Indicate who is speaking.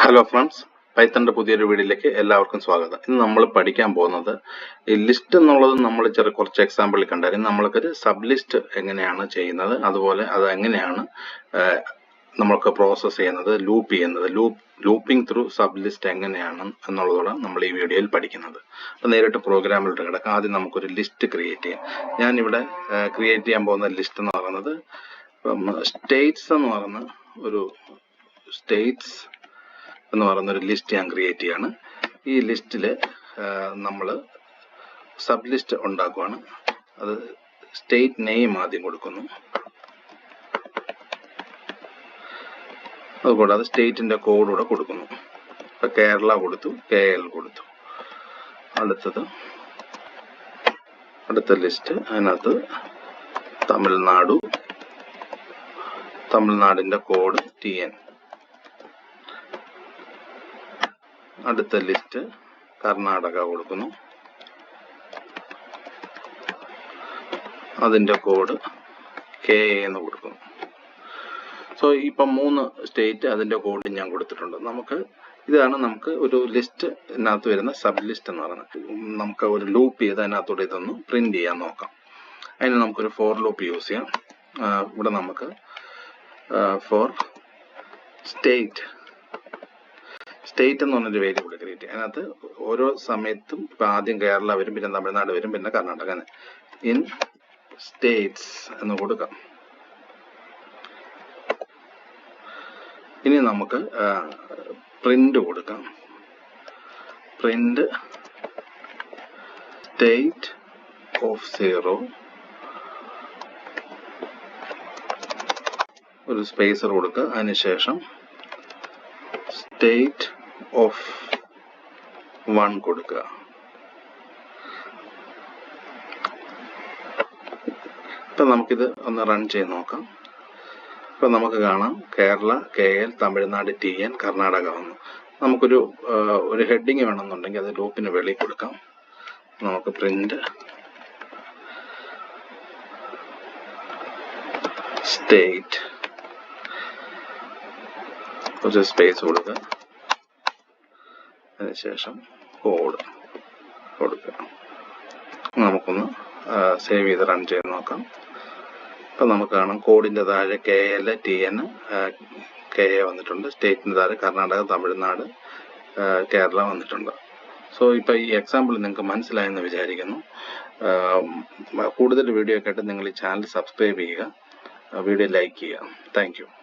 Speaker 1: Hello friends, പൈത്തണിന്റെ പുതിയൊരു വീഡിയോയിലേക്ക് എല്ലാവർക്കും സ്വാഗതം. ഇന്ന് നമ്മൾ പഠിക്കാൻ പോകുന്നത് ഈ ലിസ്റ്റ് എന്നുള്ളത് നമ്മൾ കുറച്ച് എക്സാമ്പിളിൽ കണ്ടായിരുന്നു. നമ്മൾക്കൊരു സബ് ലിസ്റ്റ് എങ്ങനെയാണ് ചെയ്യുന്നത്, അതുപോലെ അത് എങ്ങനെയാണ് നമ്മൾക്ക് പ്രോസസ്സ് ചെയ്യുന്നത്, ലൂപ്പ് ചെയ്യുന്നത്, ലൂപ്പിംഗ് ത്രൂ സബ് ലിസ്റ്റ് എങ്ങനെയാണ് എന്നുള്ളതാണ് നമ്മൾ ഈ വീഡിയോയിൽ പഠിക്കുന്നത്. അപ്പം നേരിട്ട് പ്രോഗ്രാമിലോട്ട് കിടക്കാം. ആദ്യം നമുക്കൊരു ലിസ്റ്റ് ക്രിയേറ്റ് ചെയ്യാം. ഞാനിവിടെ ക്രിയേറ്റ് ചെയ്യാൻ പോകുന്ന ലിസ്റ്റ് എന്ന് പറയുന്നത് സ്റ്റേറ്റ്സ് എന്ന് പറയുന്ന ഒരു ലിസ്റ്റ് ഞാൻ ക്രിയേറ്റ് ചെയ്യാണ്. ഈ ലിസ്റ്റിൽ നമ്മൾ സബ് ലിസ്റ്റ് ഉണ്ടാക്കുവാണ്. അത് സ്റ്റേറ്റ് നെയിം ആദ്യം കൊടുക്കുന്നു. അതുകൂടാതെ സ്റ്റേറ്റിന്റെ കോഡ് കൂടെ കൊടുക്കുന്നു. ഇപ്പൊ കേരള കൊടുത്തു, KL കൊടുത്തു. അടുത്ത ലിസ്റ്റ്, അതിനകത്ത് തമിഴ്നാടിന്റെ കോഡ് TN. അടുത്ത ലിസ്റ്റ് കർണാടക കൊടുക്കുന്നു, അതിന്റെ കോഡ് KA എന്ന് കൊടുക്കുന്നു. സോ ഇപ്പം 3 സ്റ്റേറ്റ് അതിന്റെ കോഡ് ഞാൻ കൊടുത്തിട്ടുണ്ട്. ഇതാണ് നമുക്ക് ഒരു ലിസ്റ്റ് ഇതിനകത്ത് വരുന്ന സബ് ലിസ്റ്റ് എന്ന് പറയുന്നത്. നമുക്ക് ഒരു ലൂപ്പ് ചെയ്ത് അതിനകത്തൂടെ ഇതൊന്ന് പ്രിന്റ് ചെയ്യാൻ നോക്കാം. അതിന് നമുക്കൊരു ഫോർ ലൂപ്പ് യൂസ് ചെയ്യാം. ഇവിടെ നമുക്ക് ഫോർ സ്റ്റേറ്റ് എന്ന് പറഞ്ഞൊരു വേരിയബിൾ ക്രിയേറ്റ് ചെയ്യാം. അതിനകത്ത് ഓരോ സമയത്തും ഇപ്പൊ ആദ്യം കേരള വരും, പിന്നെ തമിഴ്നാട് വരും, പിന്നെ കർണാടക. ഇൻ സ്റ്റേറ്റ്സ് എന്ന് കൊടുക്കാം. ഇനി നമുക്ക് പ്രിന്റ് കൊടുക്കാം. പ്രിന്റ് സ്റ്റേറ്റ് ഓഫ് 0, ഒരു സ്പേസർ കൊടുക്കുക. അതിനുശേഷം സ്റ്റേറ്റ് ഓഫ് 1 കൊടുക്കുക. ഇപ്പൊ നമുക്കിത് ഒന്ന് റൺ ചെയ്ത് നോക്കാം. ഇപ്പൊ നമുക്ക് കാണാം കേരള, KL, തമിഴ്നാട് TN, കർണാടക വന്നു. നമുക്കൊരു ഹെഡിങ് വേണമെന്നുണ്ടെങ്കിൽ അത് ലൂപ്പിന് വെളിയിൽ കൊടുക്കാം. നമുക്ക് പ്രിന്റ് സ്റ്റേറ്റ്, ഒരു സ്പേസ് കൊടുക്കുക. അതിനുശേഷം കോഡ് കൊടുക്കുക. നമുക്കൊന്ന് സേവ് ചെയ്ത് റൺ ചെയ്ത് നോക്കാം. ഇപ്പൊ നമുക്ക് കാണാം കോഡിന്റെ താഴെ KL, TN, KA വന്നിട്ടുണ്ട്. സ്റ്റേറ്റിന് താഴെ കർണാടക, തമിഴ്നാട്, കേരള വന്നിട്ടുണ്ട്. സോ ഇപ്പൊ ഈ എക്സാമ്പിൾ നിങ്ങൾക്ക് മനസ്സിലായെന്ന് വിചാരിക്കുന്നു. കൂടുതൽ വീഡിയോ ഒക്കെ ആയിട്ട് നിങ്ങൾ ഈ ചാനൽ സബ്സ്ക്രൈബ് ചെയ്യുക, വീഡിയോ ലൈക്ക് ചെയ്യുക. Thank you.